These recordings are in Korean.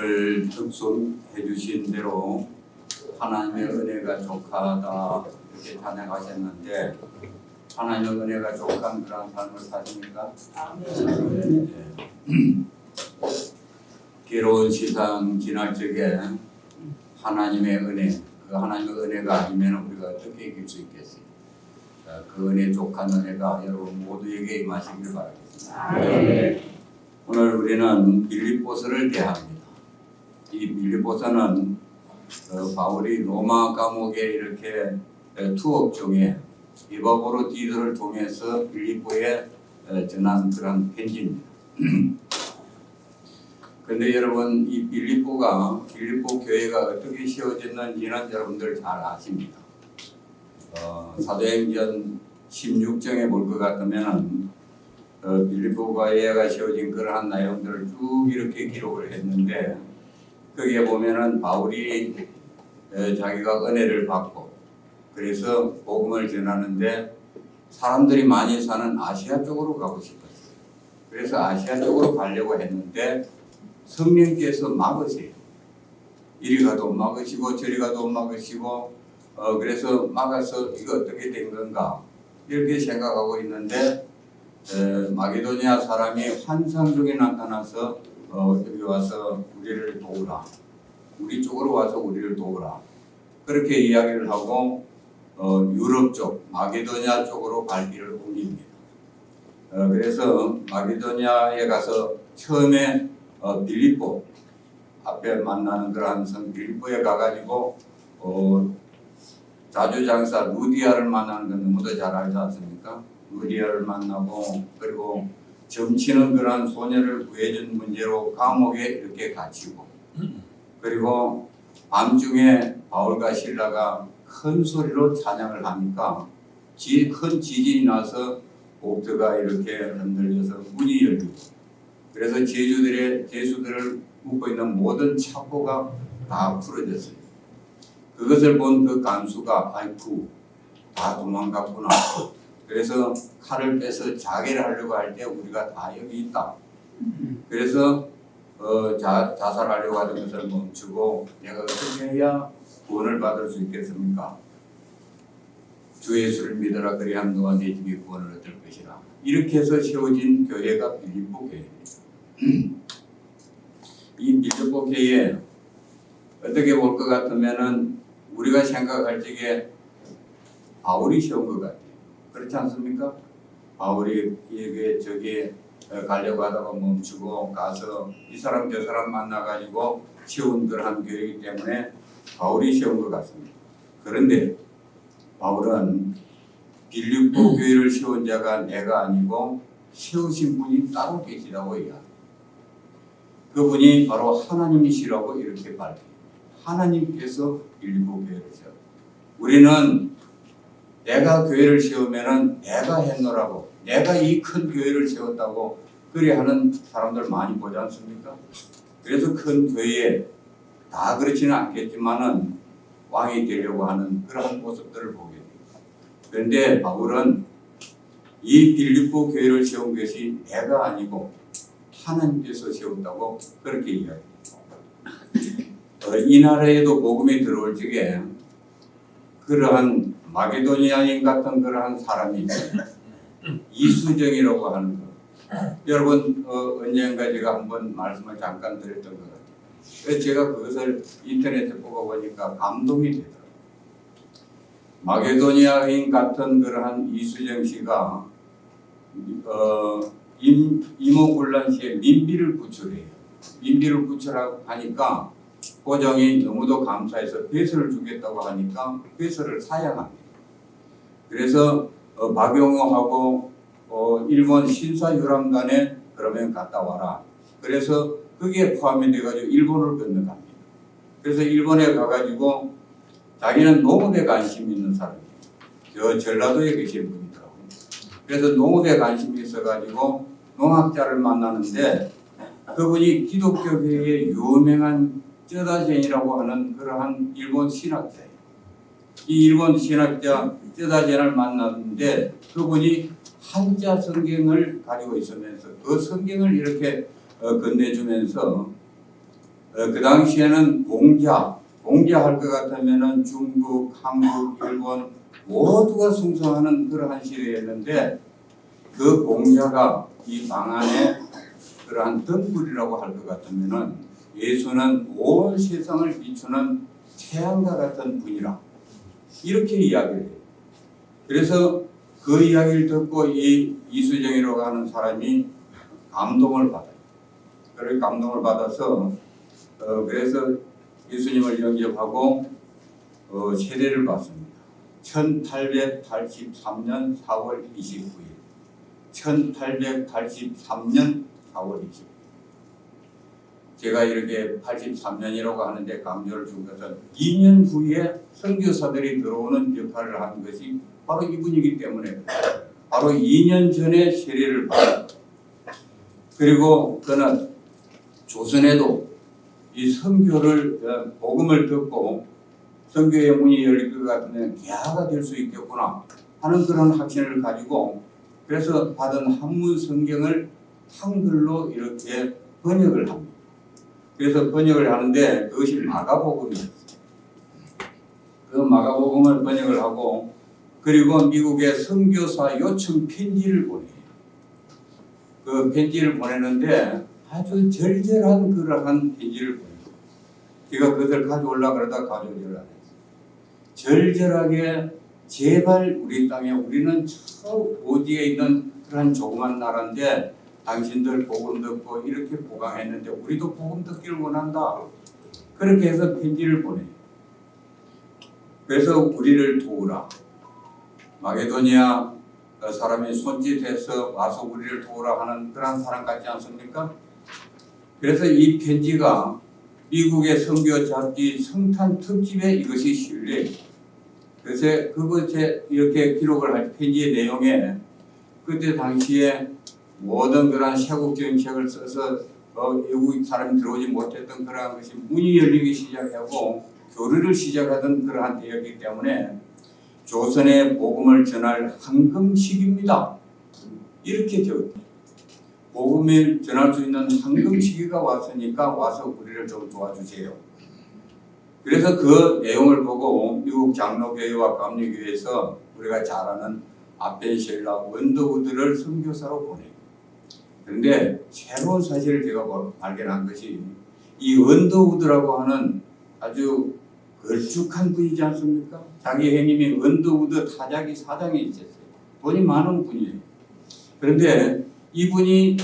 오늘 특송해 주신 대로 하나님의 은혜가 족하다 이렇게 찬양하셨는데 하나님의 은혜가 족한 그런 삶을 사십니까? 네. 괴로운 세상 지날 적에 하나님의 은혜, 그 하나님의 은혜가 아니면 우리가 어떻게 이길 수 있겠어요? 그 은혜 족한 은혜가 여러분 모두에게 임하시길 바라겠습니다. 오늘 우리는 빌립보서를 대합니다. 이 빌립보서는 바울이 로마 감옥에 이렇게 투옥 중에 이바보로디도를 통해서 빌립보에 전한 그런 편지입니다. 그런데 여러분 이 빌립보 교회가 어떻게 세워졌는지는 여러분들 잘 아십니다. 사도행전 16장에 볼 것 같으면 빌립보 교회가 세워진 그러한 내용들을 쭉 이렇게 기록을 했는데 거기에 보면은 바울이 자기가 은혜를 받고 그래서 복음을 전하는데 사람들이 많이 사는 아시아 쪽으로 가고 싶었어요. 그래서 아시아 쪽으로 가려고 했는데 성령께서 막으세요. 이리 가도 막으시고 저리 가도 막으시고 그래서 막아서 이거 어떻게 된 건가 이렇게 생각하고 있는데 마게도니아 사람이 환상 중에 나타나서 여기 와서 우리를 도우라. 우리 쪽으로 와서 우리를 도우라. 그렇게 이야기를 하고 유럽 쪽, 마게도니아 쪽으로 갈 길을 옮깁니다. 그래서 마게도니아에 가서 처음에 빌립보 앞에 만나는 그러한 성 빌립보에 가가지고 자주장사 루디아를 만나는 건 너무도 잘 알지 않습니까? 루디아를 만나고 그리고 점치는 그러한 소녀를 구해준 문제로 감옥에 이렇게 갇히고 그리고 밤중에 바울과 실라가 큰 소리로 찬양을 하니까 큰 지진이 나서 옥터가 이렇게 흔들려서 문이 열리고 그래서 죄수들을 묶고 있는 모든 차포가 다 풀어졌어요. 그것을 본 그 간수가 아이쿠 다 도망갔구나. 그래서 칼을 빼서 자결을 하려고 할 때 우리가 다 여기 있다. 그래서 자살하려고 하는 것을 멈추고 내가 어떻게 해야 구원을 받을 수 있겠습니까? 주 예수를 믿어라 그리하면 너와 네 집이 구원을 얻을 것이라. 이렇게 해서 세워진 교회가 빌립보 교회입니다. 이 빌립보 교회에 어떻게 볼 것 같으면은 우리가 생각할 적에 바울이 세운 것 같아요. 그렇지 않습니까? 바울이 저기 가려고 하다가 멈추고 가서 이 사람 저 사람 만나가지고 세운 그러한 교회이기 때문에 바울이 세운 것 같습니다. 그런데 바울은 빌립보 교회를 세운 자가 내가 아니고 세우신 분이 따로 계시다고 이야기합니다. 그분이 바로 하나님이시라고 이렇게 밝혀요. 하나님께서 빌립보 교회를 세워. 우리는 내가 교회를 세우면은 내가 했노라고, 내가 이 큰 교회를 세웠다고 그리 하는 사람들 많이 보지 않습니까? 그래서 큰 교회에 다 그렇지는 않겠지만은 왕이 되려고 하는 그런 모습들을 보게 됩니다. 그런데 바울은 이 빌립보 교회를 세운 것이 내가 아니고 하나님께서 세웠다고 그렇게 이야기합니다. 이 나라에도 복음이 들어올 적에 그러한 마게도니아인 같은 그러한 사람이 있어요. 이수정이라고 하는 거. 여러분 언젠가 제가 한번 말씀을 잠깐 드렸던 것 같아요. 그래서 제가 그것을 인터넷에 보고 보니까 감동이 되더라고요. 마게도니아인 같은 그러한 이수정 씨가 이모군란 시에 민비를 구출해요. 민비를 구출하고 하니까 고정이 너무도 감사해서 배설을 주겠다고 하니까 배설을 사양합니다. 그래서 박용호하고 일본 신사유람단에 그러면 갔다 와라. 그래서 거기에 포함이 돼가지고 일본을 건너갑니다. 그래서 일본에 가가지고 자기는 농업에 관심 있는 사람이에요. 저 전라도에 계신 분이더라고요. 그래서 농업에 관심이 있어가지고 농학자를 만나는데 그분이 기독교계의 유명한 쩌다젠이라고 하는 그러한 일본 신학자예요. 이 일본 신학자 쩌다젠을 만났는데 그분이 한자 성경을 가지고 있으면서 그 성경을 이렇게 건네주면서 그 당시에는 공자할 것 같으면은 중국, 한국, 일본 모두가 숭상하는 그러한 시대였는데 그 공자가 이 방안에 그러한 등불이라고 할 것 같으면은 예수는 온 세상을 비추는 태양과 같은 분이라 이렇게 이야기를 해요. 그래서 그 이야기를 듣고 이 이수정이라고 하는 사람이 감동을 받아요. 그렇게 감동을 받아서 그래서 예수님을 영접하고 세례를 받습니다. 1883년 4월 29일 1883년 4월 29일 제가 이렇게 83년이라고 하는데 강조를 준 것은 2년 후에 선교사들이 들어오는 역할을 하는 것이 바로 이분이기 때문에 바로 2년 전에 세례를 받았다. 그리고 그는 조선에도 이 선교를 복음을 듣고 선교의 문이 열릴 것 같으면 개화가 될 수 있겠구나 하는 그런 확신을 가지고 그래서 받은 한문 성경을 한글로 이렇게 번역을 합니다. 그래서 번역을 하는데 그것이 마가복음이었어요. 그 마가복음을 번역을 하고 그리고 미국에 선교사 요청 편지를 보내요. 그 편지를 보내는데 아주 절절한 그러한 편지를 보내요. 제가 그것을 가져오려고 그러다 가져오지를 않았어요. 절절하게 제발 우리 땅에 우리는 저 오지에 있는 그런 조그만 나라인데 당신들 복음 듣고 이렇게 보강했는데 우리도 복음 듣기를 원한다. 그렇게 해서 편지를 보내요. 그래서 우리를 도우라. 마게도니아 사람이 손짓해서 와서 우리를 도우라 하는 그런 사람 같지 않습니까? 그래서 이 편지가 미국의 선교 잡지 성탄 특집에 이것이 실려요. 그래서 그것에 이렇게 기록을 할 편지의 내용에 그때 당시에 모든 그런 세국 정책을 써서 외국 사람이 들어오지 못했던 그러한 것이 문이 열리기 시작하고 교류를 시작하던 그러한 때였기 때문에 조선의 복음을 전할 황금 시기입니다. 이렇게 되었다. 복음을 전할 수 있는 황금 시기가 왔으니까 와서 우리를 좀 도와주세요. 그래서 그 내용을 보고 미국 장로교회와 감리교회에서 우리가 잘 아는 아펜셀라 원더우드를 선교사로 보내요. 그런데 새로운 사실을 제가 발견한 것이 이 원더우드라고 하는 아주 걸쭉한 분이지 않습니까? 자기 형님이 원더우드 타자기 사장이 있었어요. 돈이 많은 분이에요. 그런데 이분이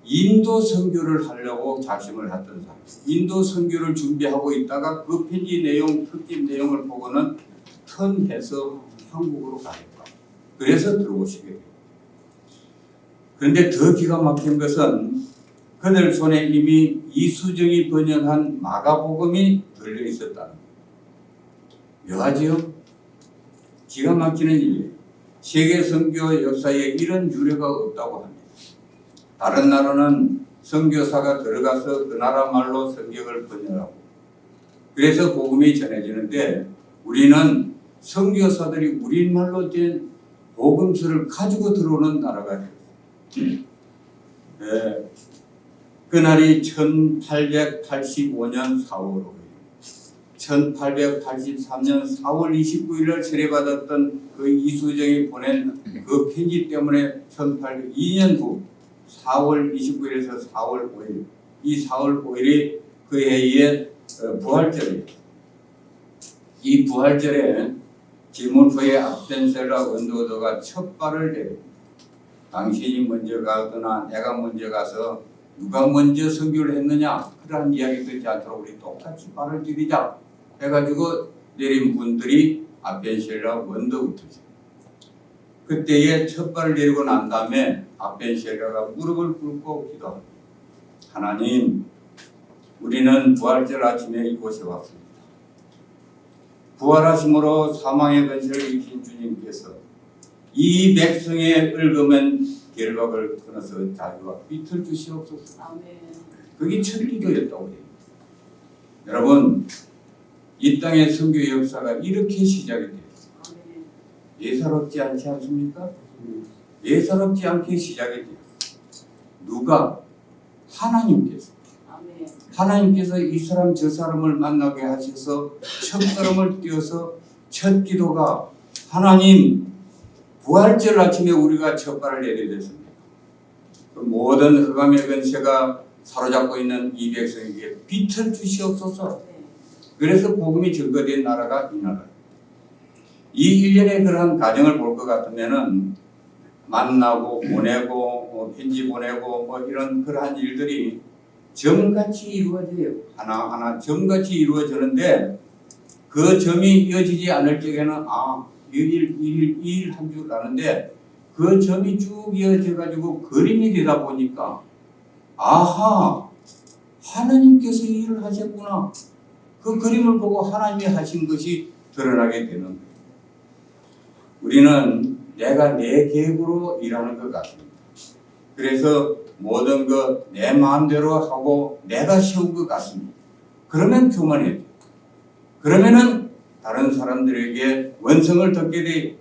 인도 선교를 하려고 작심을 했던 사람. 인도 선교를 준비하고 있다가 그 편지 내용, 특집 내용을 보고는 턴해서 한국으로 가겠다. 그래서 들어오시게 돼요. 그런데 더 기가 막힌 것은 그들 손에 이미 이수정이 번역한 마가복음이 들려 있었다는 거예요. 묘하지요? 기가 막히는 일이에요. 세계 선교 역사에 이런 유례가 없다고 합니다. 다른 나라는 선교사가 들어가서 그 나라 말로 성경을 번역하고 그래서 복음이 전해지는데 우리는 선교사들이 우리말로 된 복음서를 가지고 들어오는 나라가 되었습니다. 네. 그날이 1885년 4월 5일 1883년 4월 29일을 세례받았던 그 이수정이 보낸 그 편지 때문에 1802년 후 4월 29일에서 4월 5일 이 4월 5일이 그 해의 부활절이에요. 이 부활절에 지문프의 아펜셀라 원더우드가 첫 발을 내립니다. 당신이 먼저 가거나 내가 먼저 가서 누가 먼저 선교를 했느냐 그러한 이야기 듣지 않도록 우리 똑같이 발을 디디자 해가지고 내린 분들이 아펜셀라 원더우드죠. 그때에 첫 발을 내리고 난 다음에 아펜셀라가 무릎을 꿇고 기도합니다. 하나님, 우리는 부활절 아침에 이곳에 왔습니다. 부활하심으로 사망의 근세를 이긴 주님께서 이 백성의 얽으면 결박을 끊어서 자유와 빛을 주시옵소서. 아멘. 그게 첫 기도였다고 해요. 여러분, 이 땅의 선교 역사가 이렇게 시작이 되었어요. 예사롭지 않지 않습니까? 예사롭지 않게 시작이 되었어요. 누가? 하나님께서. 아멘. 하나님께서 이 사람 저 사람을 만나게 하셔서 첫걸음을 띄어서 첫 기도가 하나님 부활절 아침에 우리가 첫 발을 내려야 됐습니다. 그 모든 흑암의 근세가 사로잡고 있는 이 백성에게 빛을 주시옵소서. 그래서 복음이 증거된 나라가 이 나라. 이 일련의 그러한 과정을 볼 것 같으면은 만나고 보내고 편지 보내고 뭐 이런 그러한 일들이 점같이 이루어져요. 하나하나 점같이 이루어지는데 그 점이 이어지지 않을 적에는 이 일 한 줄 아는데 그 점이 쭉 이어져 가지고 그림이 되다 보니까 아하 하나님께서 이 일을 하셨구나. 그 그림을 보고 하나님이 하신 것이 드러나게 되는 거예요. 우리는 내가 내 계획으로 일하는 것 같습니다. 그래서 모든 것 내 마음대로 하고 내가 세운 것 같습니다. 그러면 교만해요. 그러면은 다른 사람들에게 원성을 듣게 돼요.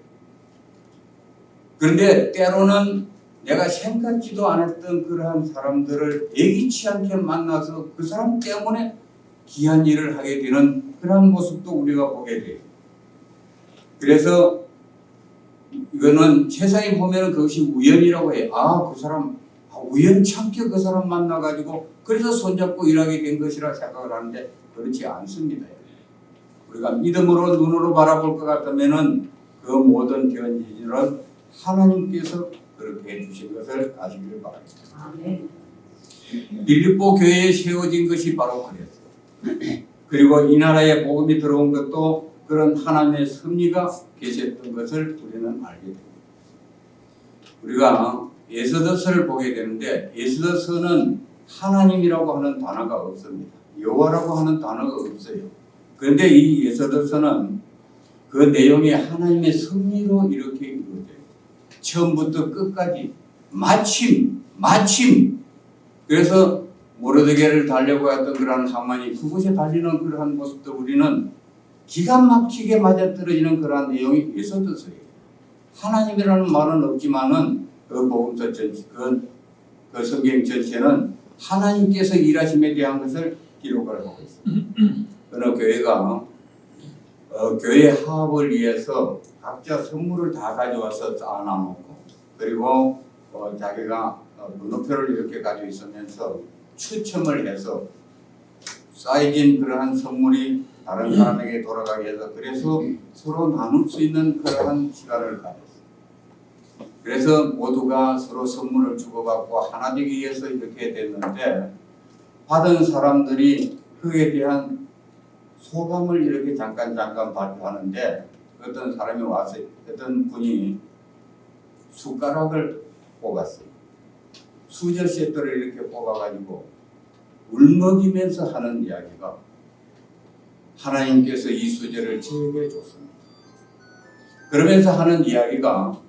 그런데 때로는 내가 생각지도 않았던 그러한 사람들을 예기치 않게 만나서 그 사람 때문에 귀한 일을 하게 되는 그런 모습도 우리가 보게 돼요. 그래서 이거는 세상에 보면 그것이 우연이라고 해요. 그 사람 우연찮게 그 사람 만나가지고 그래서 손잡고 일하게 된 것이라 생각을 하는데 그렇지 않습니다. 우리가 믿음으로 눈으로 바라볼 것 같으면은 그 모든 견지는 하나님께서 그렇게 해주신 것을 아시기를 바랍니다. 빌립보 교회에 세워진 것이 바로 그랬어요. 그리고 이 나라에 복음이 들어온 것도 그런 하나님의 섭리가 계셨던 것을 우리는 알게 됩니다. 우리가 에스더서를 보게 되는데 에스더서는 하나님이라고 하는 단어가 없습니다. 여호와라고 하는 단어가 없어요. 그런데 이 에스더서는 그 내용이 하나님의 섭리로 이렇게 이루어져요. 처음부터 끝까지 마침 그래서 모르드게를 달려고 했던 그러한 하만이 그곳에 달리는 그러한 모습도 우리는 기가 막히게 맞아떨어지는 그러한 내용이 에스더서예요. 하나님이라는 말은 없지만은 그 복음서 전체, 그 성경 전체는 하나님께서 일하심에 대한 것을 기록을 하고 있습니다. 어느 교회가 교회 화합을 위해서 각자 선물을 다 가져와서 쌓아놓고 그리고 자기가 문호표를 이렇게 가지고 있으면서 추첨을 해서 쌓여진 그러한 선물이 다른 사람에게 돌아가게 해서 그래서 서로 나눌 수 있는 그러한 시간을 가졌어요. 그래서 모두가 서로 선물을 주고받고 하나 되기 위해서 이렇게 됐는데 받은 사람들이 그에 대한 소감을 이렇게 잠깐 발표하는데 어떤 사람이 와서 어떤 분이 숟가락을 뽑았어요. 수저 세트를 이렇게 뽑아가지고 울먹이면서 하는 이야기가 하나님께서 이 수저를 저에게 줬습니다. 그러면서 하는 이야기가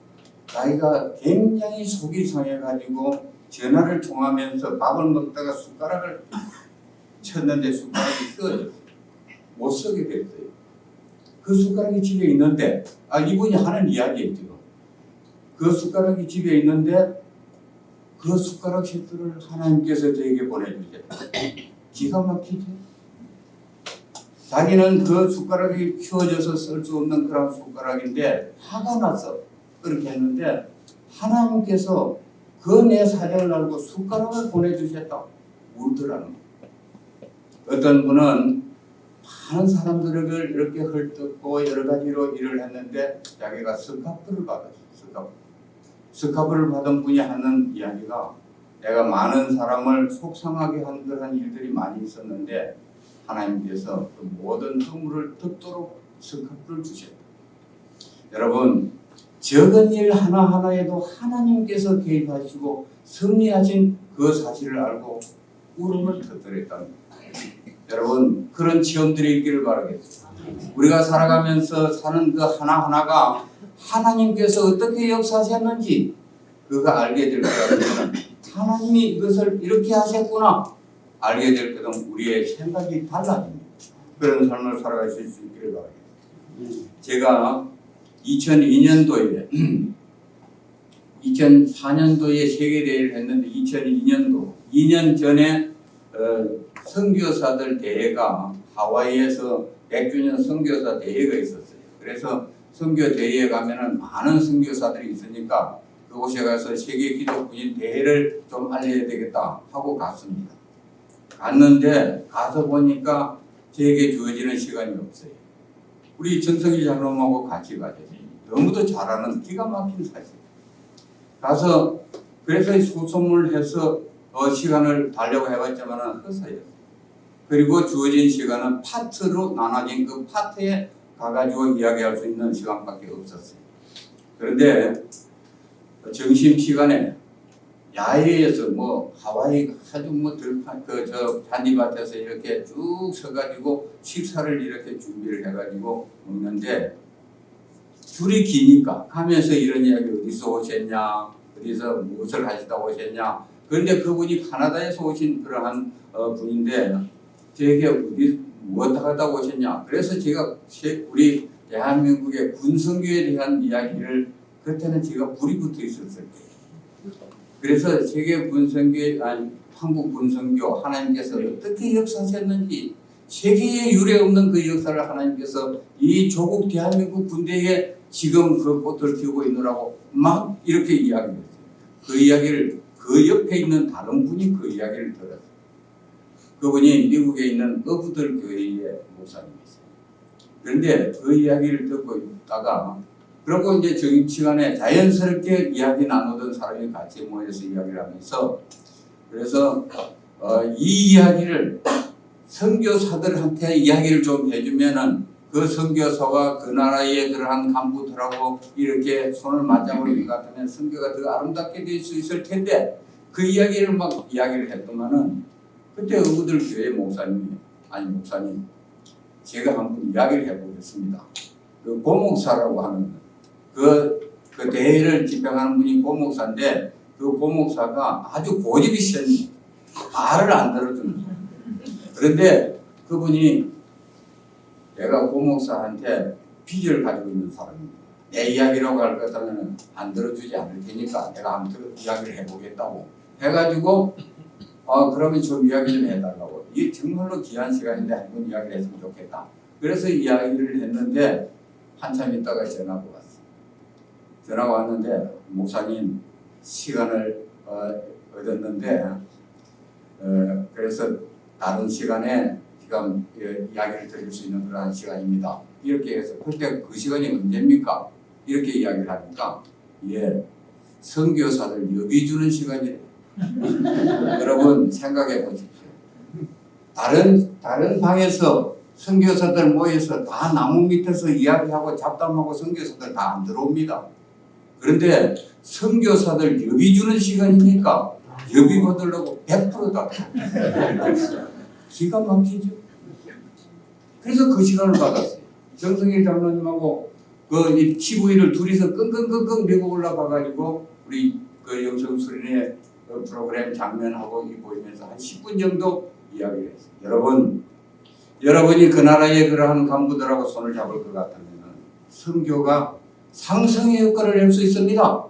자기가 굉장히 속이 상해가지고 전화를 통하면서 밥을 먹다가 숟가락을 쳤는데 숟가락이 휘어졌어요. 못 쓰게 됐어요. 그 숟가락이 집에 있는데 이분이 하는 이야기였죠. 그 숟가락이 집에 있는데 그 숟가락 세트를 하나님께서 저에게 보내주셨다. 기가 막히죠. 자기는 그 숟가락이 휘어져서 쓸 수 없는 그런 숟가락인데 화가 나서 그렇게 했는데 하나님께서 그 내 사정을 알고 숟가락을 보내주셨다. 울더라는 거예요. 어떤 분은 많은 사람들을 이렇게 헐뜯고 여러 가지로 일을 했는데 자기가 스카프를 받았어요. 스카프를 받은 분이 하는 이야기가 내가 많은 사람을 속상하게 한 그런 일들이 많이 있었는데 하나님께서 그 모든 선물을 듣도록 스카프를 주셨다. 여러분 적은 일 하나하나에도 하나님께서 개입하시고 섭리하신 그 사실을 알고 울음을 터뜨렸답니다. 여러분 그런 체험들이 있기를 바라겠습니다. 우리가 살아가면서 사는 그 하나하나가 하나님께서 어떻게 역사하셨는지 그거 알게 될 거라면 하나님이 이것을 이렇게 하셨구나 알게 될 때는 우리의 생각이 달라집니다. 그런 삶을 살아가실 수 있기를 바라겠습니다. 제가 2002년도에 2004년도에 세계대회를 했는데 2002년도 2년 전에 선교사들 대회가 하와이에서 100주년 선교사 대회가 있었어요. 그래서 선교 대회에 가면은 많은 선교사들이 있으니까 그곳에 가서 세계 기독교인 대회를 좀 알려야 되겠다 하고 갔습니다. 갔는데 가서 보니까 저에게 주어지는 시간이 없어요. 우리 전성기 장로님하고 같이 가죠. 너무도 잘하는 기가 막힌 사실. 가서 그래서 소송을 시간을 달려고 해봤지만은 헛소리였어요. 그리고 주어진 시간은 파트로 나눠진 그 파트에 가가지고 이야기할 수 있는 시간밖에 없었어요. 그런데 점심시간에 야외에서 하와이 아주 들판 저 잔디밭에서 이렇게 쭉 서가지고 식사를 이렇게 준비를 해가지고 먹는데 줄이 기니까 가면서 이런 이야기 어디서 오셨냐, 어디서 무엇을 하시다 오셨냐. 그런데 그분이 카나다에서 오신 그러한 분인데 저에게 어디 무엇 하다 오셨냐. 그래서 제가 우리 대한민국의 군선교에 대한 이야기를 그때는 제가 불이 붙어 있었을 거예요. 그래서 세계 군선교 한국 군선교 하나님께서 어떻게 역사하셨는지 세계에 유례 없는 그 역사를 하나님께서 이 조국 대한민국 군대에 지금 그 꽃을 피우고 있느라고 막 이렇게 이야기했어요. 그 이야기를 그 옆에 있는 다른 분이 그 이야기를 들었어요. 그분이 미국에 있는 어부들 교회의 목사님이었어요. 그런데 그 이야기를 듣고 있다가 그리고 이제 시간에 자연스럽게 이야기 나누던 사람이 같이 모여서 이야기를 하면서 그래서 이 이야기를 선교사들한테 이야기를 좀 해주면은 그 선교사와 그 나라의 그러한 간부들하고 이렇게 손을 맞잡을 것 같으면 선교가 더 아름답게 될 수 있을 텐데 그 이야기를 막 이야기를 했더만은 그때 어부들 교회 목사님 제가 한번 이야기를 해보겠습니다. 그 고목사라고 하는 그 대회를 집행하는 분이 고목사인데 그 고목사가 아주 고집이 센 말을 안 들어주는 거예요. 그런데 그분이 내가 고목사한테 빚을 가지고 있는 사람입니다. 내 이야기라고 할 것 같으면 안 들어주지 않을 테니까 내가 한번 이야기를 해보겠다고 해가지고 그러면 좀 이야기 좀 해달라고. 이게 정말로 귀한 시간인데 한번 이야기를 했으면 좋겠다. 그래서 이야기를 했는데 한참 있다가 전화가 왔어요. 전화가 왔는데 목사님 시간을 얻었는데 그래서 다른 시간에 지금 이야기를 드릴 수 있는 그러한 시간입니다. 이렇게 해서 그때 그 시간이 언제입니까? 이렇게 이야기를 하니까 선교사들 여비 주는 시간이래요. 여러분 생각해 보십시오. 다른 방에서 선교사들 모여서 다 나무 밑에서 이야기하고 잡담하고 선교사들 다 안 들어옵니다. 그런데 선교사들 여비 주는 시간이니까 여비 받으려고 100%다. 기가 막히죠. 그래서 그 시간을 받았어요. 정성일 장로님하고 그 TV를 둘이서 끙끙끙끙 메고 올라가가지고 우리 그 영성수련회 그 프로그램 장면하고 보이면서 한 10분 정도 이야기를 했어요. 여러분이 그 나라의 그러한 간부들하고 손을 잡을 것 같으면 선교가 상승의 효과를 낼 수 있습니다.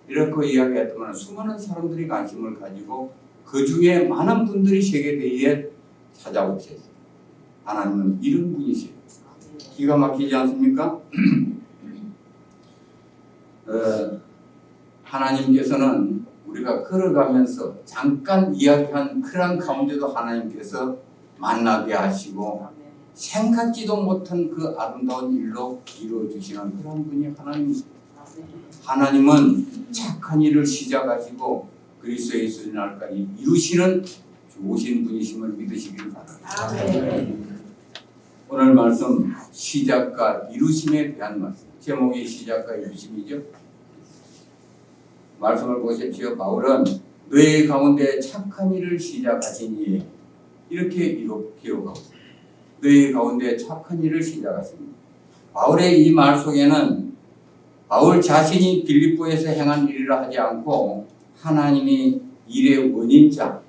이렇게 이야기했더니 수많은 사람들이 관심을 가지고 그 중에 많은 분들이 세계대회에 찾아오셨어요. 하나님은 이런 분이세요. 기가 막히지 않습니까? 하나님께서는 우리가 걸어가면서 잠깐 이야기한 그런 가운데도 하나님께서 만나게 하시고 생각지도 못한 그 아름다운 일로 이루어주시는 그런 분이 하나님이세요. 하나님은 착한 일을 시작하시고 그리스도의 있으신 날까지 이루시는 좋으신 분이심을 믿으시길 바랍니다. 오늘 말씀 시작과 이루심에 대한 말씀. 제목이 시작과 이루심이죠. 말씀을 보십시오. 바울은 너희 가운데 착한 일을 시작하시니 이렇게 기록하고 있습니다. 너희 가운데 착한 일을 시작하십니다. 바울의 이 말 속에는 바울 자신이 빌립보에서 행한 일이라 하지 않고 하나님이 일의 원인자,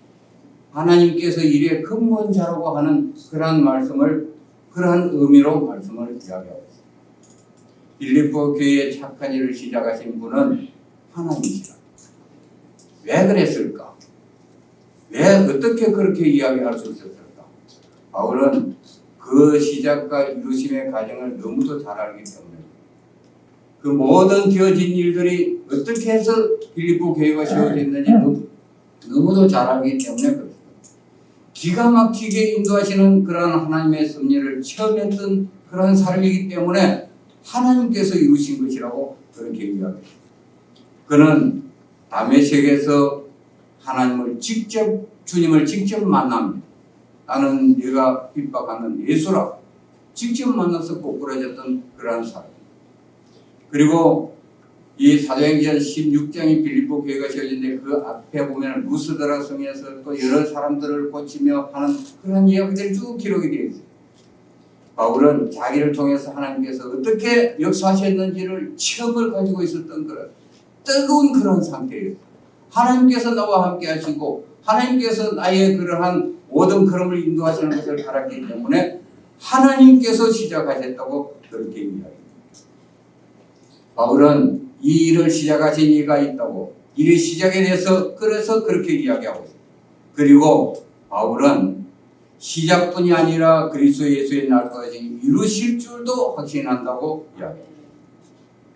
하나님께서 일의 근본자라고 하는 그러한 의미로 말씀을 이야기하고 있습니다. 빌립보 교회에 착한 일을 시작하신 분은 하나님이시라. 왜 그랬을까? 왜 어떻게 그렇게 이야기할 수 있었을까? 바울은 그 시작과 이루심의 과정을 너무도 잘 알기 때문에 그 모든 되어진 일들이 어떻게 해서 빌립보 교회가 세워졌는지 너무도 잘 알기 때문에 그렇습니다. 기가 막히게 인도하시는 그러한 하나님의 섭리를 체험했던 그러한 삶이기 때문에 하나님께서 이루신 것이라고 그렇게 이야기합니다. 그는 다메섹에서 주님을 직접 만납니다. 나는 네가 핍박하는 예수라 직접 만나서 꼬꾸라졌던 그러한 사람. 그리고 이 사도행전 16장이 빌립보 교회가 세워진데 그 앞에 보면 루스드라 성에서 또 여러 사람들을 고치며 하는 그런 이야기들이 쭉 기록이 되어 있어요. 바울은 자기를 통해서 하나님께서 어떻게 역사하셨는지를 체험을 가지고 있었던 그런 뜨거운 그런 상태예요. 하나님께서 나와 함께 하시고 하나님께서 나의 그러한 모든 걸음을 인도하시는 것을 알았기 때문에 하나님께서 시작하셨다고 그렇게 이야기합니다. 바울은 이 일을 시작하신 이가 있다고 일의 시작에 대해서 그래서 그렇게 이야기하고 있습니다. 그리고 바울은 시작뿐이 아니라 그리스도 예수의 날까지 이루실 줄도 확신한다고 이야기합니다.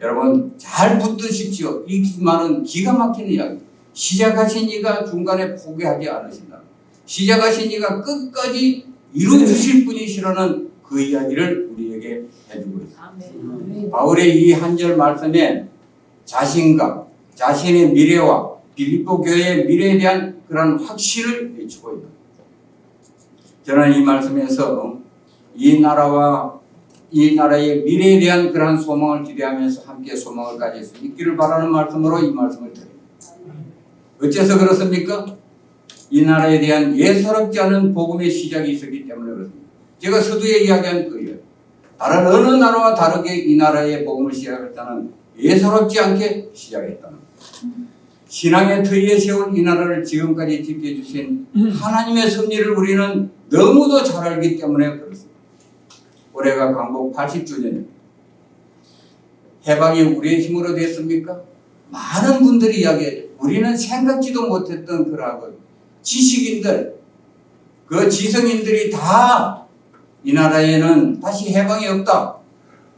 여러분 잘 붙드십시오. 이 말은 기가 막히는 이야기. 시작하신 이가 중간에 포기하지 않으신다. 시작하신 이가 끝까지 이루어주실 분이시라는 그 이야기를 우리에게 해주고 있습니다. 바울의 이 한 절 말씀에 자신감, 자신의 미래와 빌립보 교회의 미래에 대한 그런 확신을 외치고 있는 겁니다. 저는 이 말씀에서 이 나라의 미래에 대한 그런 소망을 기대하면서 함께 소망을 가질 수 있기를 바라는 말씀으로 이 말씀을 드립니다. 어째서 그렇습니까? 이 나라에 대한 예사롭지 않은 복음의 시작이 있었기 때문에 그렇습니다. 제가 서두에 이야기한 거예요. 다른 어느 나라와 다르게 이 나라의 복음을 시작할 때는 예사롭지 않게 시작했다는 거예요. 신앙의 터위에 세운 이 나라를 지금까지 지켜주신 하나님의 섭리를 우리는 너무도 잘 알기 때문에 그렇습니다. 올해가 광복 80주년입니다. 해방이 우리의 힘으로 됐습니까? 많은 분들이 이야기해요. 우리는 생각지도 못했던 그러한 지식인들, 그 지성인들이 다 이 나라에는 다시 해방이 없다.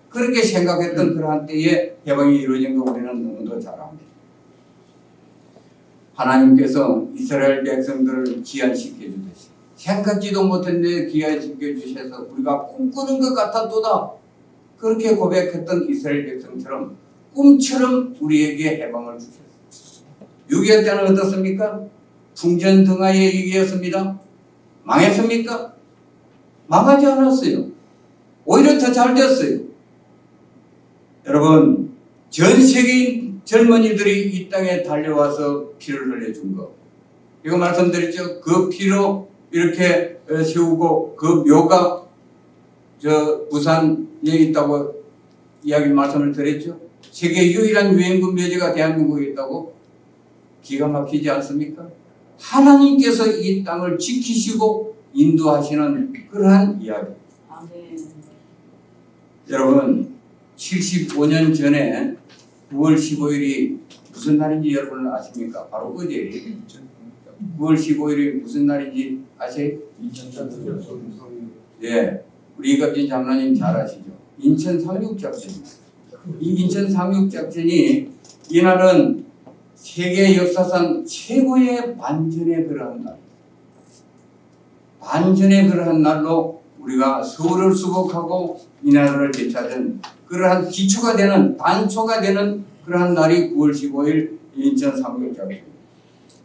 그렇게 생각했던 그러한 때에 해방이 이루어진 거 우리는 너무도 잘 압니다. 하나님께서 이스라엘 백성들을 귀환시켜 주듯이 생각지도 못했는데 귀환시켜 주셔서 우리가 꿈꾸는 것 같았도다. 그렇게 고백했던 이스라엘 백성처럼 꿈처럼 우리에게 해방을 주셨습니다. 6.25 때는 어떻습니까? 풍전등화의 위기였습니다. 망했습니까? 망하지 않았어요. 오히려 더 잘 됐어요. 여러분, 전 세계인 젊은이들이 이 땅에 달려와서 피를 흘려준 거. 이거 말씀드렸죠. 그 피로 이렇게 세우고 그 묘가 부산에 있다고 말씀을 드렸죠. 세계 유일한 유엔군 묘지가 대한민국에 있다고. 기가 막히지 않습니까? 하나님께서 이 땅을 지키시고 인도하시는 그러한 이야기. 여러분 75년 전에 9월 15일이 무슨 날인지 여러분 아십니까? 바로 어제예요. 9월 15일이 무슨 날인지 아세요? 예, 우리 이갑진 장로님 잘 아시죠? 인천 상륙작전입니다. 이 인천 상륙작전이 이날은 세계 역사상 최고의 반전의 그러한 날. 반전의 그러한 날로 우리가 서울을 수복하고 이 나라를 되찾은 그러한 기초가 되는 단초가 되는 그러한 날이 9월 15일 인천 상륙작전.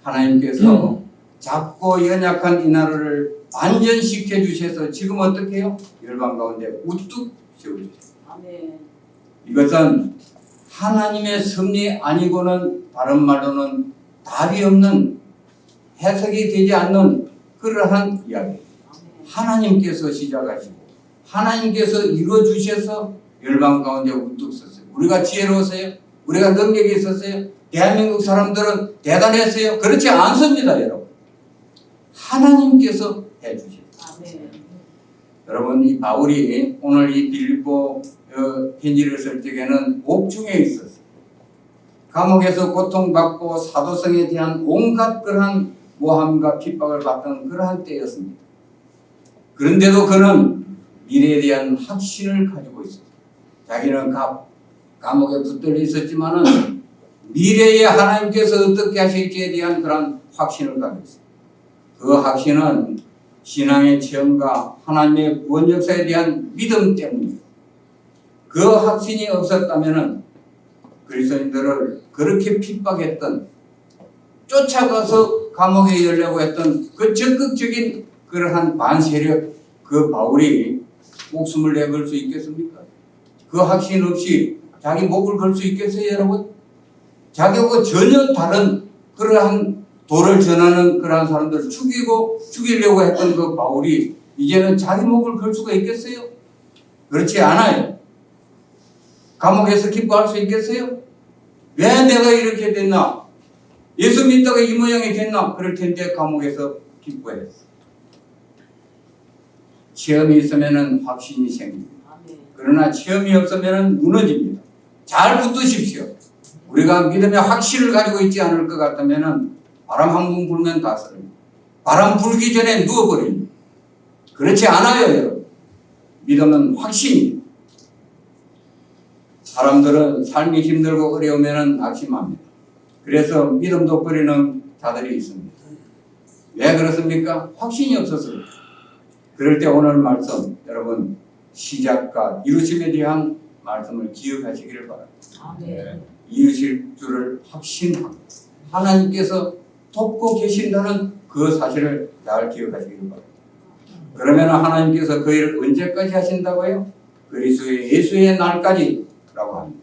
하나님께서 작고 연약한 이 나라를 반전시켜 주셔서 지금 어떻게 해요? 열방 가운데 우뚝 세워주셨어요. 이것은 하나님의 섭리 아니고는 다른 말로는 답이 없는 해석이 되지 않는 그러한 이야기. 하나님께서 시작하시고 하나님께서 이루어주셔서 열방 가운데 우뚝 섰어요. 우리가 지혜로웠어요? 우리가 능력이 있었어요? 대한민국 사람들은 대단했어요? 그렇지 않습니다, 여러분. 하나님께서 해주셨어요. 여러분, 이 바울이 오늘 이 빌립보 편지를 쓸 적에는 옥중에 있었어요. 감옥에서 고통받고 사도성에 대한 온갖 그러한 모함과 핍박을 받던 그러한 때였습니다. 그런데도 그는 미래에 대한 확신을 가지고 있어요. 자기는 감옥에 붙들려 있었지만은 미래에 하나님께서 어떻게 하실지에 대한 그런 확신을 가지고 있어요. 그 확신은 신앙의 체험과 하나님의 구원 역사에 대한 믿음 때문이에요. 그 확신이 없었다면은 그리스도인들을 그렇게 핍박했던, 쫓아가서 감옥에 열려고 했던 그 적극적인 그러한 반세력, 그 바울이 목숨을 내걸 수 있겠습니까? 그 확신 없이 자기 목을 걸 수 있겠어요, 여러분? 자기하고 전혀 다른 그러한 도를 전하는 그러한 사람들을 죽이려고 했던 그 바울이 이제는 자기 목을 걸 수가 있겠어요? 그렇지 않아요. 감옥에서 기뻐할 수 있겠어요? 왜 내가 이렇게 됐나? 예수 믿다가 이 모양이 됐나? 그럴 텐데 감옥에서 기뻐했어. 체험이 있으면 확신이 생깁니다. 그러나 체험이 없으면 무너집니다. 잘 붙드십시오. 우리가 믿음의 확신을 가지고 있지 않을 것 같다면 바람 한 번 불면 다 쓰러집니다. 바람 불기 전에 누워버립니다. 그렇지 않아요, 여러분. 믿음은 확신입니다. 사람들은 삶이 힘들고 어려우면 낙심합니다. 그래서 믿음도 버리는 자들이 있습니다. 왜 그렇습니까? 확신이 없었습니다. 그럴 때 오늘 말씀, 여러분 시작과 이루심에 대한 말씀을 기억하시기를 바랍니다. 이루실 줄을 확신합니다. 하나님께서 돕고 계신다는 그 사실을 잘 기억하시기를 바랍니다. 그러면 하나님께서 그 일을 언제까지 하신다고요? 그리스도의 예수의 날까지 라고 합니다.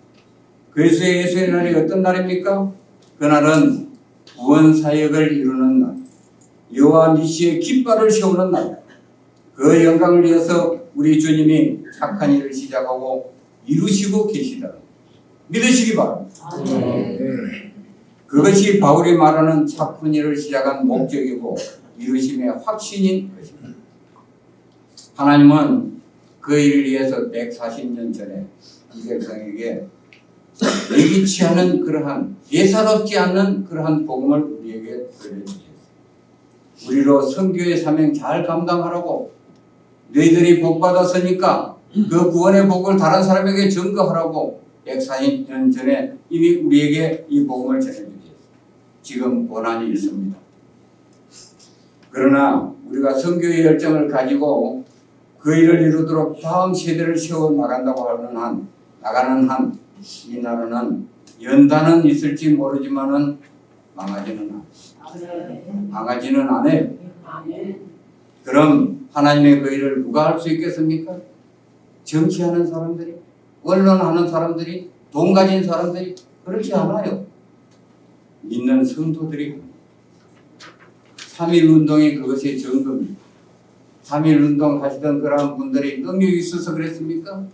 그리스도의 예수의 날이 어떤 날입니까? 그날은 구원 사역을 이루는 날, 여호와 니시의 깃발을 세우는 날, 그 영광을 위해서 우리 주님이 착한 일을 시작하고 이루시고 계시다. 믿으시기 바랍니다. 그것이 바울이 말하는 착한 일을 시작한 목적이고 이루심의 확신인 것입니다. 하나님은 그 일을 위해서 140년 전에 이 백성에게 예기치 않은 그러한, 예사롭지 않은 그러한 복음을 우리에게 들려주셨습니다. 우리로 선교의 사명 잘 감당하라고, 너희들이 복 받았으니까 그 구원의 복을 다른 사람에게 전거하라고 140년 전에 이미 우리에게 이 복음을 전해주셨습니다. 지금 고난이 있습니다. 그러나 우리가 선교의 열정을 가지고 그 일을 이루도록 다음 세대를 세워 나가는 한 이 나라는 연단은 있을지 모르지만은 망하지는 않아요. 그럼 하나님의 그 일을 누가 할 수 있겠습니까? 정치하는 사람들이, 언론하는 사람들이, 돈 가진 사람들이? 그렇지 않아요. 믿는 성도들이. 3.1운동이 그것이 증거입니다. 3.1운동 하시던 그러한 분들이 능력이 있어서 그랬습니까?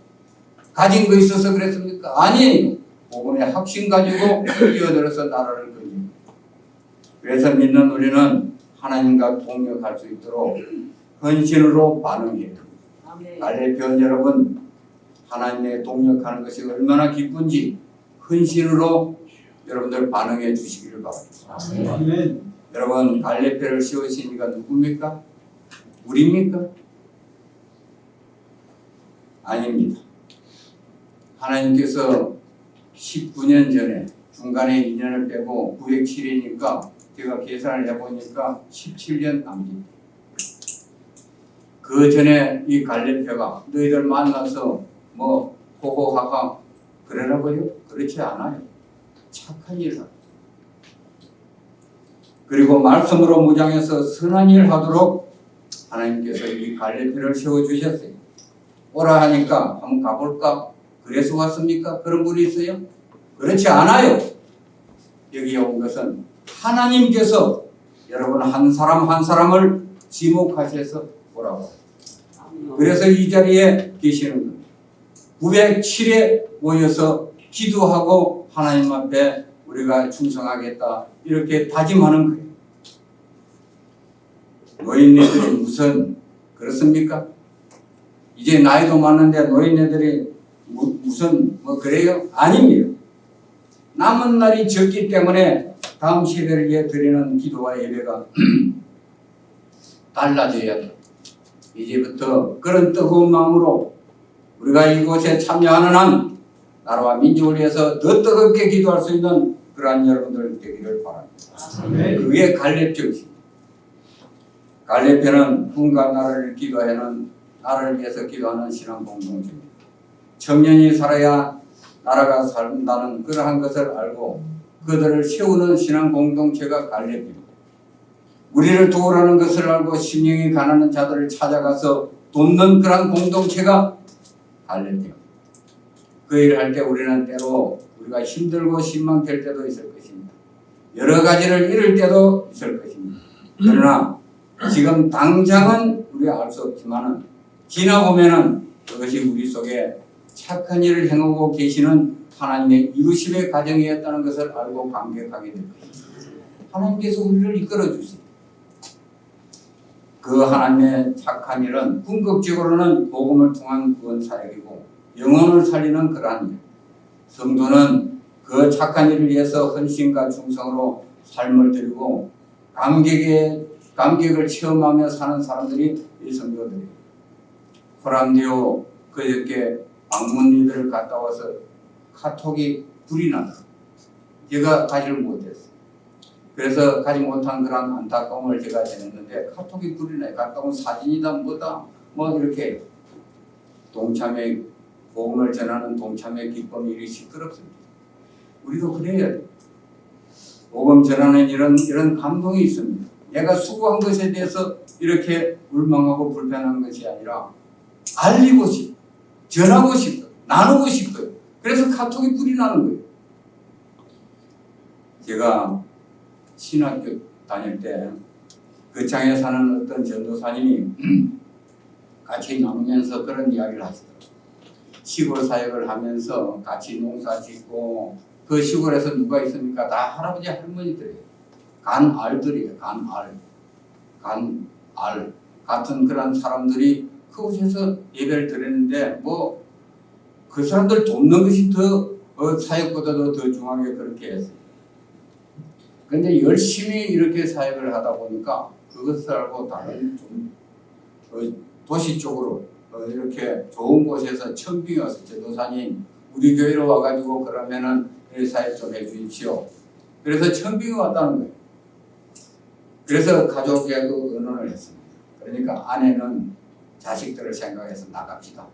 가진 거 있어서 그랬습니까? 아니에요. 복음의 확신 가지고 뛰어들어서 나라를 건집니다. 그래서 믿는 우리는 하나님과 동역할 수 있도록 헌신으로 반응해야 됩니다. 갈레교인 여러분, 하나님의 동역하는 것이 얼마나 기쁜지 헌신으로 여러분들 반응해 주시기를 바랍니다. 여러분, 갈레교를 세우신 이가 누굽니까? 우리입니까? 아닙니다. 하나님께서 19년 전에 중간에 2년을 빼고 907이니까 제가 계산을 해보니까 17년 남깁니다. 그 전에 이 갈레교가 너희들 만나서 뭐 호호하하 그러라고요? 그렇지 않아요. 착한 일을 합니다. 그리고 말씀으로 무장해서 선한 일 하도록 하나님께서 이 갈레교를 세워주셨어요. 오라 하니까 한번 가볼까? 그래서 왔습니까? 그런 분이 있어요? 그렇지 않아요. 여기에 온 것은 하나님께서 여러분 한 사람 한 사람을 지목하셔서 오라고. 그래서 이 자리에 계시는 겁니다. 907에 모여서 기도하고 하나님 앞에 우리가 충성하겠다 이렇게 다짐하는 거예요. 노인네들이 무슨 그렇습니까? 이제 나이도 많은데 노인네들이 무슨 뭐 그래요? 아닙니다. 남은 날이 적기 때문에 다음 세대를 위해 드리는 기도와 예배가 달라져야 돼요. 이제부터 그런 뜨거운 마음으로 우리가 이곳에 참여하는 한 나라와 민족을 위해서 더 뜨겁게 기도할 수 있는 그러한 여러분들 되기를 바랍니다. 그게 갈렙교입니다. 갈렙교는 꿈과 나라를 기도하는 나라를 위해서 기도하는 신앙 공동체입니다. 청년이 살아야 나라가 산다는 그러한 것을 알고 그들을 세우는 신앙 공동체가 갈렙교입니다. 우리를 도우라는 것을 알고 심령이 가난한 자들을 찾아가서 돕는 그러한 공동체가 갈렙교입니다. 그 일을 할 때 우리는 때로 우리가 힘들고 실망될 때도 있을 것입니다. 여러 가지를 잃을 때도 있을 것입니다. 그러나 지금 당장은 우리가 알 수 없지만은 지나보면은 그것이 우리 속에 착한 일을 행하고 계시는 하나님의 이루심의 과정이었다는 것을 알고 감격하게 될 것입니다. 하나님께서 우리를 이끌어 주세요. 그 하나님의 착한 일은 궁극적으로는 복음을 통한 구원 사역이고 영혼을 살리는 그러한 일. 성도는 그 착한 일을 위해서 헌신과 충성으로 삶을 드리고 감격을 체험하며 사는 사람들이 이 성도들이에요. 호랑디오 그저께 방문리들을 갔다 와서 카톡이 불이 나서 제가 가지를 못했어요. 그래서 가지 못한 그런 안타까움을 제가 전했는데 카톡이 불이 나요. 갔다 온 사진이다 뭐다 뭐 이렇게 동참의 복음을 전하는 동참의 기쁨이 이리 시끄럽습니다. 우리도 그래야 돼요. 복음 전하는 이런 감동이 있습니다. 내가 수고한 것에 대해서 이렇게 울망하고 불편한 것이 아니라 알리고 싶고 전하고 싶고 나누고 싶어요. 그래서 카톡이 불이 나는 거예요. 제가 신학교 다닐 때 그 장에 사는 어떤 전도사님이 같이 나누면서 그런 이야기를 하시더라고요. 시골 사역을 하면서 같이 농사 짓고 그 시골에서 누가 있습니까? 다 할아버지 할머니들이에요. 간알들이에요. 간알 같은 그런 사람들이 그곳에서 예배를 드렸는데 뭐 그 사람들 돕는 것이 더 사역보다도 더 중요하게 그렇게 했어요. 그런데 열심히 이렇게 사역을 하다 보니까 그것을 알고 다른 좀 도시 쪽으로 이렇게 좋은 곳에서 천빙이 와서 전도사님 우리 교회로 와가지고 그러면은 사역 좀 해주십시오. 그래서 천빙이 왔다는 거예요. 그래서 가족에도 의논을 했습니다. 그러니까 아내는 자식들을 생각해서 나갑시다.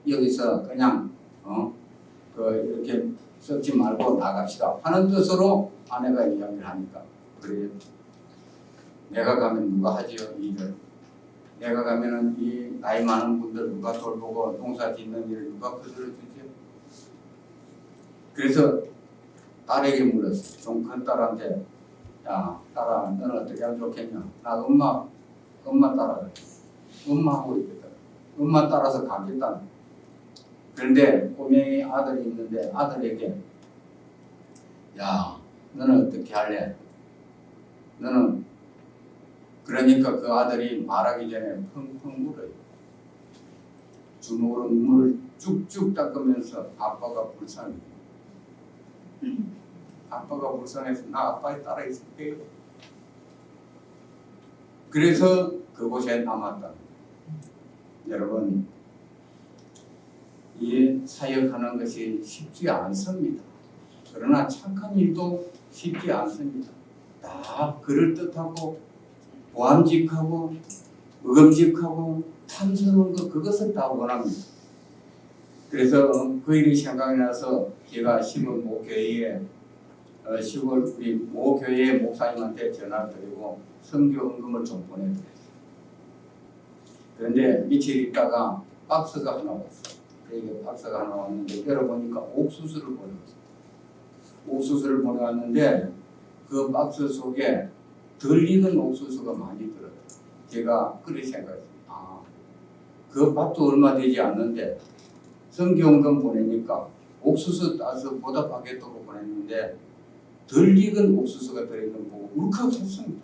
여기서 그냥 이렇게 썩지 말고 나갑시다 하는 뜻으로 아내가 이야기를 하니까 그래요. 내가 가면 누가 하지요 일을? 내가 가면은 이 나이 많은 분들 누가 돌보고 농사 짓는 일을 누가 거들어주지요? 그래서 딸에게 물었어요. 좀 큰 딸한테 야 딸아 너는 어떻게 하면 좋겠냐? 나 엄마 따라가. 엄마 하고 있겠다. 엄마 따라서 가겠다. 그런데 꼬맹이 아들이 있는데 아들에게 야 너는 어떻게 할래? 너는 그러니까 그 아들이 말하기 전에 펑펑 울어요. 주먹으로 눈물을 쭉쭉 닦으면서 아빠가 불쌍해. 아빠가 불쌍해서 나 아빠에 따라 있을게요. 그래서 그곳에 남았다. 여러분 이 사역하는 것이 쉽지 않습니다. 그러나 착한 일도 쉽지 않습니다. 다 그럴듯하고 보암직하고 의금직하고 탐스러운 것 그것을 다 원합니다. 그래서 그 일이 생각이 나서 제가 시골 모교회에 시골 우리 모교회 목사님한테 전화를 드리고 선교 헌금을 좀 보내드렸어요. 그런데 며칠 있다가 박스가 하나 왔어요. 이게 박스가 하나 왔는데 열어보니까 옥수수를 보내왔어요. 옥수수를 보내왔는데 그 박스 속에 덜 익은 옥수수가 많이 들어요. 제가 그렇게 생각했어요. 그 밭도 얼마 되지 않는데 선교헌금 보내니까 옥수수 따서 보답하겠다고 보냈는데 덜 익은 옥수수가 들어있는 거 보고 울컥했습니다.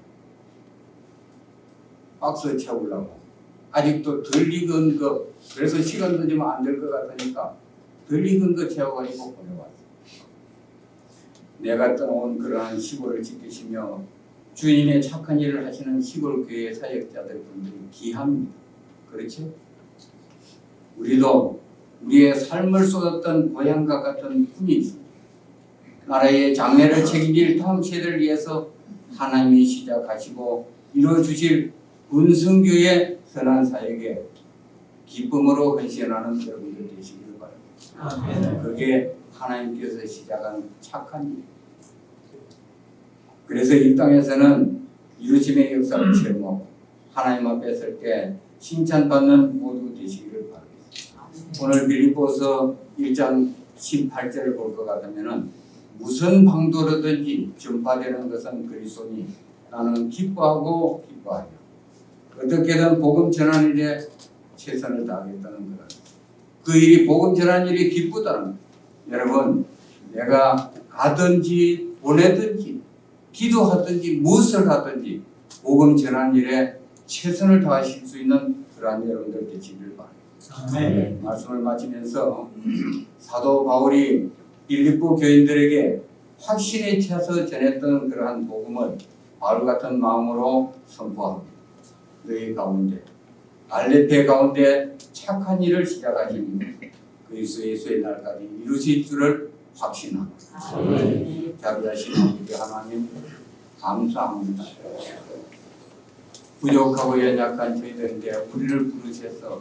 박스에 채우려고. 아직도 덜 익은 거, 그래서 시간 늦으면 안 될 것 같으니까 덜 익은 거 채워가지고 보내왔어요. 내가 떠나온 그러한 시골을 지키시며 주인의 착한 일을 하시는 시골 교회 사역자들 분들이 귀합니다. 그렇지? 우리도 우리의 삶을 쏟았던 고향과 같은 꿈이 있습니다. 나라의 장래를 책임질 다음 세대를 위해서 하나님이 시작하시고 이루어주실 군성교의 선한 사역에 기쁨으로 헌신하는 여러분들 되시기를 바랍니다. 그게 하나님께서 시작한 착한 일. 그래서 이 땅에서는 이루심의 역사를 체험하고 하나님 앞에 설 때 칭찬받는 모두 되시기를 바랍니다. 오늘 빌립보서 1장 18절을 볼 것 같으면 무슨 방도로든지 전파되는 것은 그리스도니 나는 기뻐하고 기뻐하여 어떻게든 복음 전하는 일에 최선을 다하겠다는 거다. 그 일이 복음 전하는 일이 기쁘다는 거다. 여러분 내가 가든지 보내든지 기도하든지 무엇을 하든지 복음 전하는 일에 최선을 다하실 수 있는 그러한 여러분들 되시길 바랍니다. 말씀을 마치면서 사도 바울이 빌립보 교인들에게 확신에 차서 전했던 그러한 복음을 바울 같은 마음으로 선포합니다. 너희 가운데 갈렙의 가운데 착한 일을 시작하시니 그리스도 예수의 날까지 이루실 줄을 확신합니다. 자비하신 우리 하나님 감사합니다. 부족하고 연약한 저희들인데 우리를 부르셔서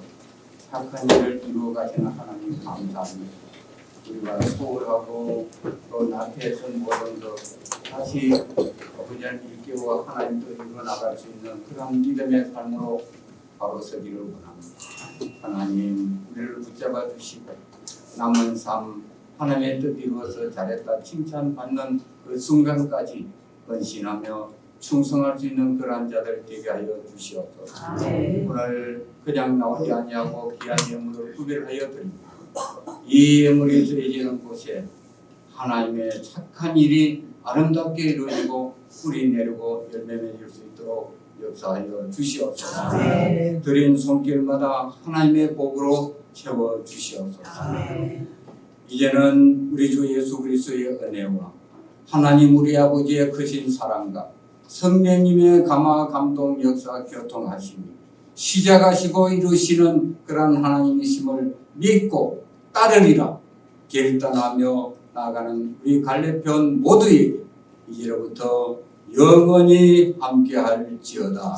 착한 일을 이루어 가시는 하나님 감사합니다. 우리가 소홀하고 또 나태해서 모든 것 다시 아버지를 일깨워 하나님 뜻으로 나갈 수 있는 그런 믿음의 삶으로 바로 서기를 원합니다. 하나님 우리를 붙잡아 주시고 남은 삶 하나님의 뜻 이루어서 잘했다 칭찬받는 그 순간까지 헌신하며 충성할 수 있는 그러한 자들 되게 하여 주시옵소서. 오늘 그냥 나오지 아니하고 귀한 예물을 구별하여 드립니다. 이 예물이 쓰여지는 곳에 하나님의 착한 일이 아름답게 이루어지고 뿌리 내리고 열매 맺을 수 있도록 역사하여 주시옵소서. 드린 손길마다 하나님의 복으로 채워 주시옵소서. 이제는 우리 주 예수 그리스도의 은혜와 하나님 우리 아버지의 크신 사랑과 성령님의 감화 감동 역사 교통하심이 시작하시고 이루시는 그러한 하나님이심을 믿고 따르리라 결단하며 나아가는 우리 갈렙편 모두에게 이제로부터 영원히 함께할지어다.